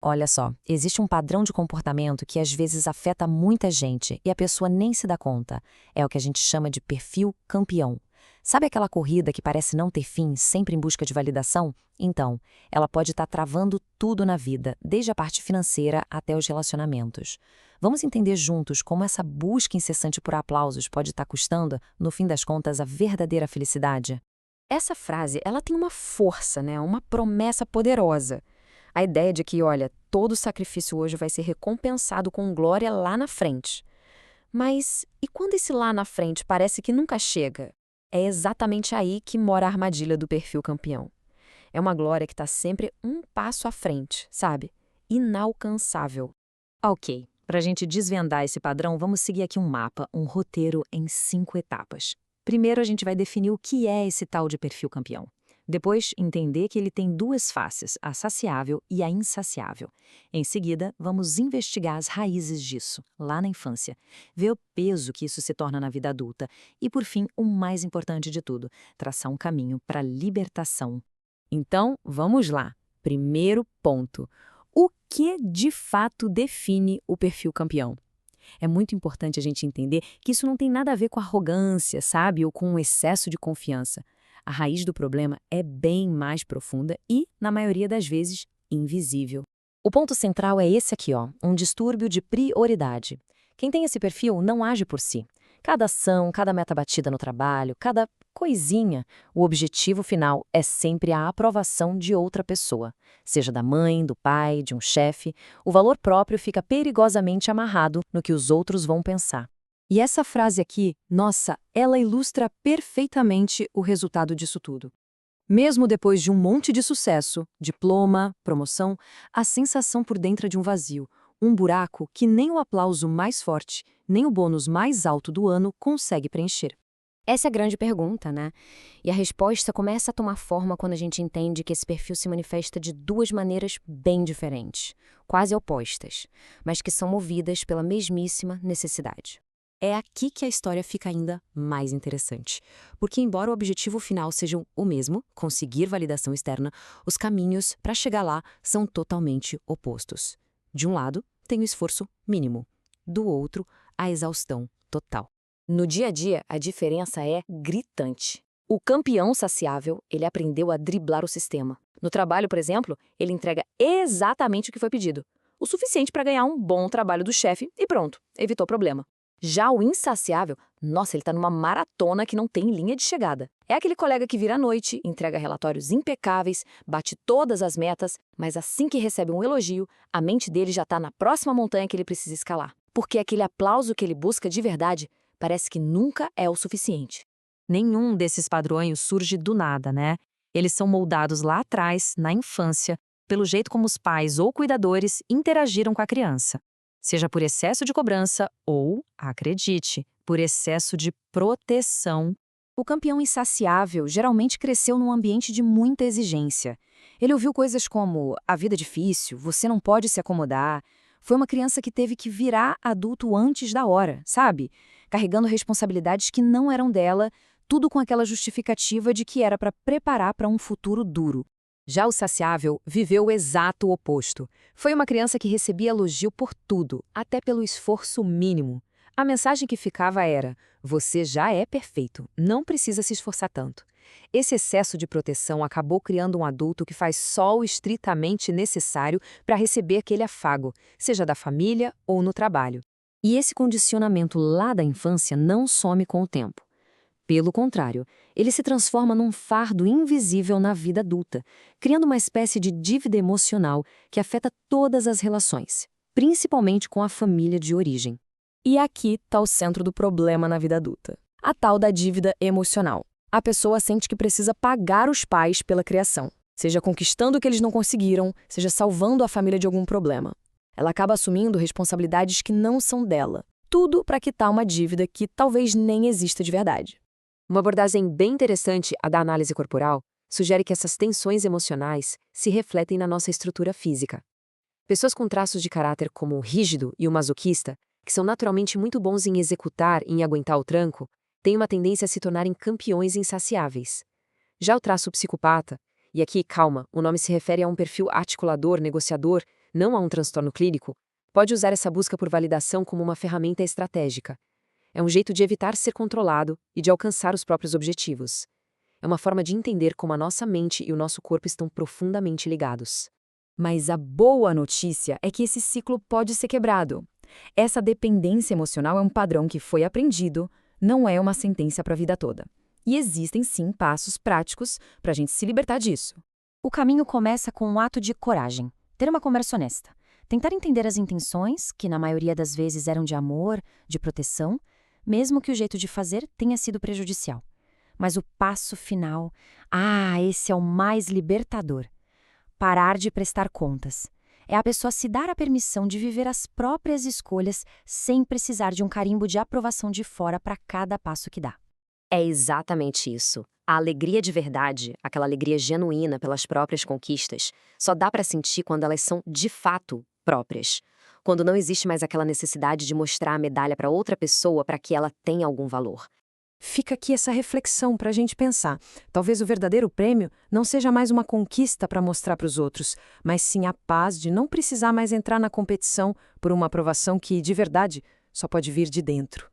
Olha só, existe um padrão de comportamento que às vezes afeta muita gente e a pessoa nem se dá conta. É o que a gente chama de perfil campeão. Sabe aquela corrida que parece não ter fim, sempre em busca de validação? Então, ela pode estar travando tudo na vida, desde a parte financeira até os relacionamentos. Vamos entender juntos como essa busca incessante por aplausos pode estar custando, no fim das contas, a verdadeira felicidade? Essa frase, ela tem uma força, né? Uma promessa poderosa. A ideia de que, olha, todo sacrifício hoje vai ser recompensado com glória lá na frente. Mas e quando esse lá na frente parece que nunca chega? É exatamente aí que mora a armadilha do perfil campeão. É uma glória que está sempre um passo à frente, sabe? Inalcançável. Ok, para a gente desvendar esse padrão, vamos seguir aqui um mapa, um roteiro em 5 etapas. Primeiro, a gente vai definir o que é esse tal de perfil campeão. Depois, entender que ele tem duas faces, a saciável e a insaciável. Em seguida, vamos investigar as raízes disso, lá na infância, ver o peso que isso se torna na vida adulta e, por fim, o mais importante de tudo, traçar um caminho para a libertação. Então, vamos lá. Primeiro ponto. O que de fato define o perfil campeão? É muito importante a gente entender que isso não tem nada a ver com arrogância, sabe? Ou com um excesso de confiança. A raiz do problema é bem mais profunda e, na maioria das vezes, invisível. O ponto central é esse aqui, ó, um distúrbio de prioridade. Quem tem esse perfil não age por si. Cada ação, cada meta batida no trabalho, cada coisinha, o objetivo final é sempre a aprovação de outra pessoa. Seja da mãe, do pai, de um chefe, o valor próprio fica perigosamente amarrado no que os outros vão pensar. E essa frase aqui, nossa, ela ilustra perfeitamente o resultado disso tudo. Mesmo depois de um monte de sucesso, diploma, promoção, a sensação por dentro é de um vazio, um buraco que nem o aplauso mais forte, nem o bônus mais alto do ano consegue preencher. Essa é a grande pergunta, né? E a resposta começa a tomar forma quando a gente entende que esse perfil se manifesta de duas maneiras bem diferentes, quase opostas, mas que são movidas pela mesmíssima necessidade. É aqui que a história fica ainda mais interessante, porque embora o objetivo final seja o mesmo, conseguir validação externa, os caminhos para chegar lá são totalmente opostos. De um lado, tem o esforço mínimo, do outro, a exaustão total. No dia a dia, a diferença é gritante. O campeão saciável, ele aprendeu a driblar o sistema. No trabalho, por exemplo, ele entrega exatamente o que foi pedido. O suficiente para ganhar um bom trabalho do chefe e pronto, evitou problema. Já o insaciável, nossa, ele está numa maratona que não tem linha de chegada. É aquele colega que vira à noite, entrega relatórios impecáveis, bate todas as metas, mas assim que recebe um elogio, a mente dele já está na próxima montanha que ele precisa escalar. Porque aquele aplauso que ele busca de verdade parece que nunca é o suficiente. Nenhum desses padrões surge do nada, né? Eles são moldados lá atrás, na infância, pelo jeito como os pais ou cuidadores interagiram com a criança. Seja por excesso de cobrança ou, acredite, por excesso de proteção. O campeão insaciável geralmente cresceu num ambiente de muita exigência. Ele ouviu coisas como: a vida é difícil, você não pode se acomodar. Foi uma criança que teve que virar adulto antes da hora, sabe? Carregando responsabilidades que não eram dela, tudo com aquela justificativa de que era para preparar para um futuro duro. Já o saciável viveu o exato oposto. Foi uma criança que recebia elogio por tudo, até pelo esforço mínimo. A mensagem que ficava era: você já é perfeito, não precisa se esforçar tanto. Esse excesso de proteção acabou criando um adulto que faz só o estritamente necessário para receber aquele afago, seja da família ou no trabalho. E esse condicionamento lá da infância não some com o tempo. Pelo contrário, ele se transforma num fardo invisível na vida adulta, criando uma espécie de dívida emocional que afeta todas as relações, principalmente com a família de origem. E aqui está o centro do problema na vida adulta: a tal da dívida emocional. A pessoa sente que precisa pagar os pais pela criação, seja conquistando o que eles não conseguiram, seja salvando a família de algum problema. Ela acaba assumindo responsabilidades que não são dela, tudo para quitar uma dívida que talvez nem exista de verdade. Uma abordagem bem interessante, a da análise corporal, sugere que essas tensões emocionais se refletem na nossa estrutura física. Pessoas com traços de caráter como o rígido e o masoquista, que são naturalmente muito bons em executar e em aguentar o tranco, têm uma tendência a se tornarem campeões insaciáveis. Já o traço psicopata, e aqui, calma, o nome se refere a um perfil articulador, negociador, não a um transtorno clínico, pode usar essa busca por validação como uma ferramenta estratégica. É um jeito de evitar ser controlado e de alcançar os próprios objetivos. É uma forma de entender como a nossa mente e o nosso corpo estão profundamente ligados. Mas a boa notícia é que esse ciclo pode ser quebrado. Essa dependência emocional é um padrão que foi aprendido, não é uma sentença para a vida toda. E existem, sim, passos práticos para a gente se libertar disso. O caminho começa com um ato de coragem, ter uma conversa honesta, tentar entender as intenções, que na maioria das vezes eram de amor, de proteção, mesmo que o jeito de fazer tenha sido prejudicial. Mas o passo final, esse é o mais libertador. Parar de prestar contas. É a pessoa se dar a permissão de viver as próprias escolhas sem precisar de um carimbo de aprovação de fora para cada passo que dá. É exatamente isso. A alegria de verdade, aquela alegria genuína pelas próprias conquistas, só dá para sentir quando elas são de fato próprias. Quando não existe mais aquela necessidade de mostrar a medalha para outra pessoa para que ela tenha algum valor. Fica aqui essa reflexão para a gente pensar. Talvez o verdadeiro prêmio não seja mais uma conquista para mostrar para os outros, mas sim a paz de não precisar mais entrar na competição por uma aprovação que, de verdade, só pode vir de dentro.